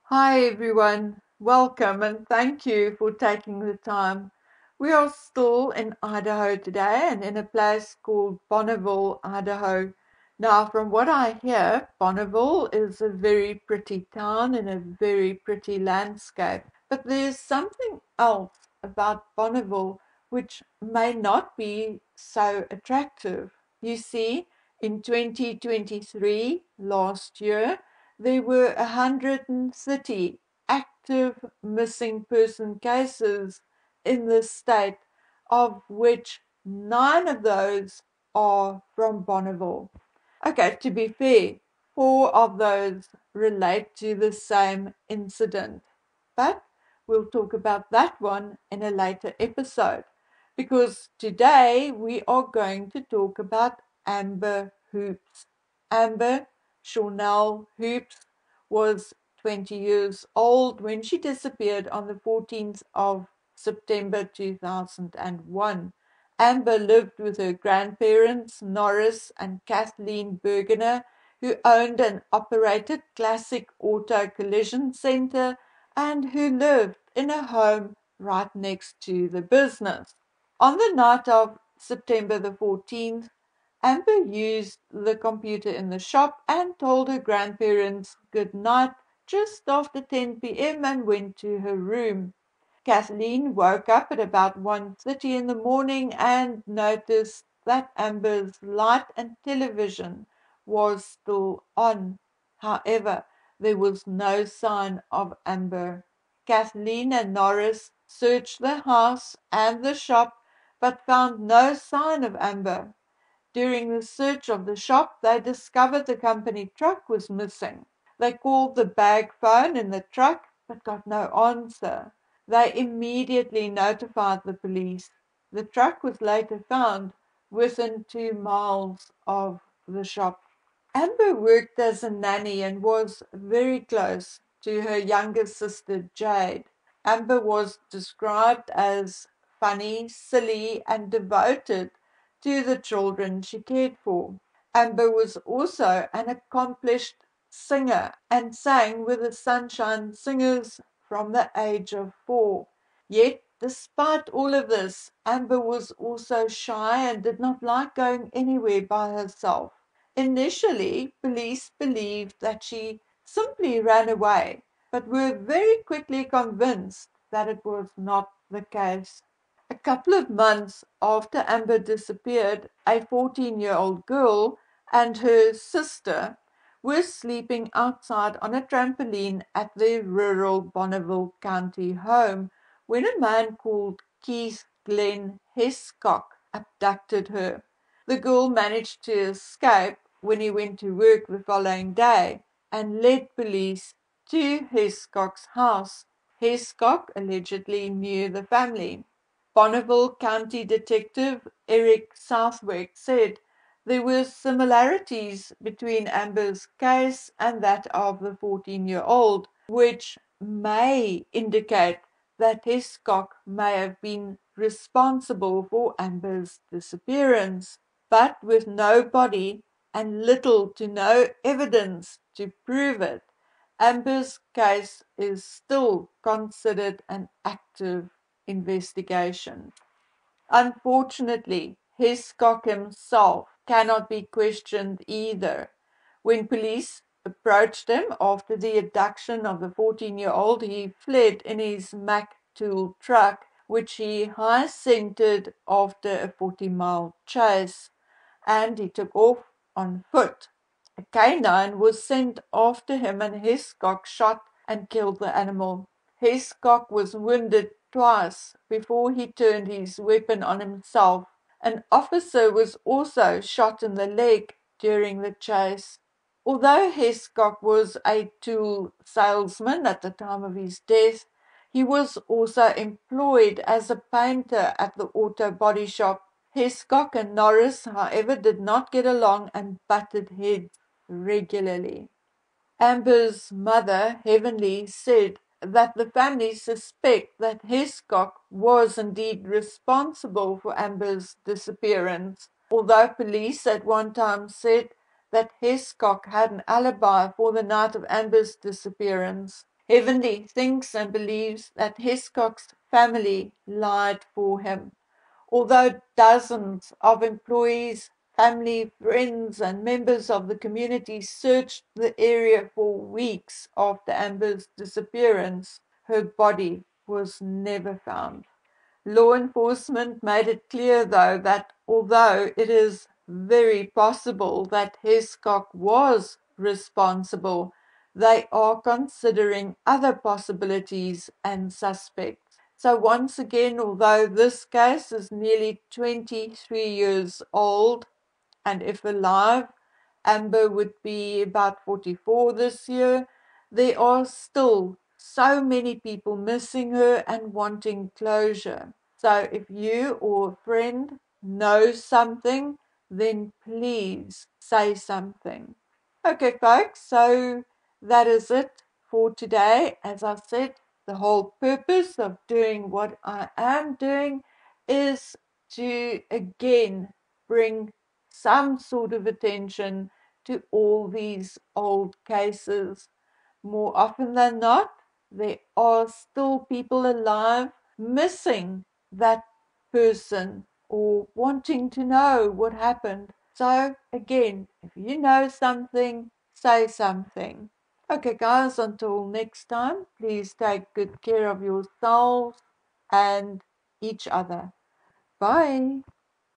Hi everyone, welcome and thank you for taking the time. We are still in Idaho today and in a place called Bonneville, Idaho. Now, from what I hear, Bonneville is a very pretty town and a very pretty landscape. But there's something else about Bonneville which may not be so attractive. You see, in 2023, last year, there were 130 active missing person cases in the state, of which 9 of those are from Bonneville. Okay, to be fair, 4 of those relate to the same incident. But we'll talk about that one in a later episode because today we are going to talk about Amber Hoops. Amber Shornell Hoops was 20 years old when she disappeared on the 14th of September 2001. Amber lived with her grandparents, Norris and Kathleen Bergener, who owned and operated Classic Auto Collision Center and who lived in a home right next to the business. On the night of September the 14th, Amber used the computer in the shop and told her grandparents good night just after 10 p.m. and went to her room. Kathleen woke up at about 1:30 in the morning and noticed that Amber's light and television was still on. However, there was no sign of Amber. Kathleen and Norris searched the house and the shop but found no sign of Amber. During the search of the shop, they discovered the company truck was missing. They called the bag phone in the truck but got no answer. They immediately notified the police. The truck was later found within 2 miles of the shop. Amber worked as a nanny and was very close to her younger sister Jade. Amber was described as funny, silly, and devoted to the children she cared for. Amber was also an accomplished singer and sang with the Sunshine Singers from the age of 4. Yet, despite all of this, Amber was also shy and did not like going anywhere by herself. Initially, police believed that she simply ran away, but were very quickly convinced that it was not the case. A couple of months after Amber disappeared, a 14-year-old girl and her sister were sleeping outside on a trampoline at their rural Bonneville County home when a man called Keith Glenn Hescock abducted her. The girl managed to escape when he went to work the following day and led police to Hescock's house. Hescock allegedly knew the family. Bonneville County Detective Eric Southwick said there were similarities between Amber's case and that of the 14-year-old, which may indicate that Hiscock may have been responsible for Amber's disappearance, but with no body and little to no evidence to prove it. Amber's case is still considered an active investigation. Unfortunately, Hiscock himself cannot be questioned either. When police approached him after the abduction of the 14-year-old, he fled in his Mack tool truck, which he high-scented after a 40-mile chase, and he took off on foot. A canine was sent after him, and Hiscock shot and killed the animal. Hiscock was wounded twice before he turned his weapon on himself. An officer was also shot in the leg during the chase. Although Hiscock was a tool salesman at the time of his death, he was also employed as a painter at the auto body shop. Hiscock and Norris, however, did not get along and butted heads regularly. Amber's mother, Heavenly, said that the family suspect that Hiscock was indeed responsible for Amber's disappearance, although police at one time said that Hiscock had an alibi for the night of Amber's disappearance. Heavenly thinks and believes that Hiscock's family lied for him. Although dozens of employees, family, friends, and members of the community searched the area for weeks after Amber's disappearance, her body was never found. Law enforcement made it clear, though, that although it is very possible that Hiscock was responsible, they are considering other possibilities and suspects. So, once again, although this case is nearly 23 years old, and if alive, Amber would be about 44 this year, there are still so many people missing her and wanting closure. So if you or a friend knows something, then please say something. Okay, folks, so that is it for today. As I said, the whole purpose of doing what I am doing is to again bring some sort of attention to all these old cases. More often than not, there are still people alive missing that person or wanting to know what happened. So, again, if you know something, say something. Okay, guys, until next time, please take good care of yourselves and each other. Bye.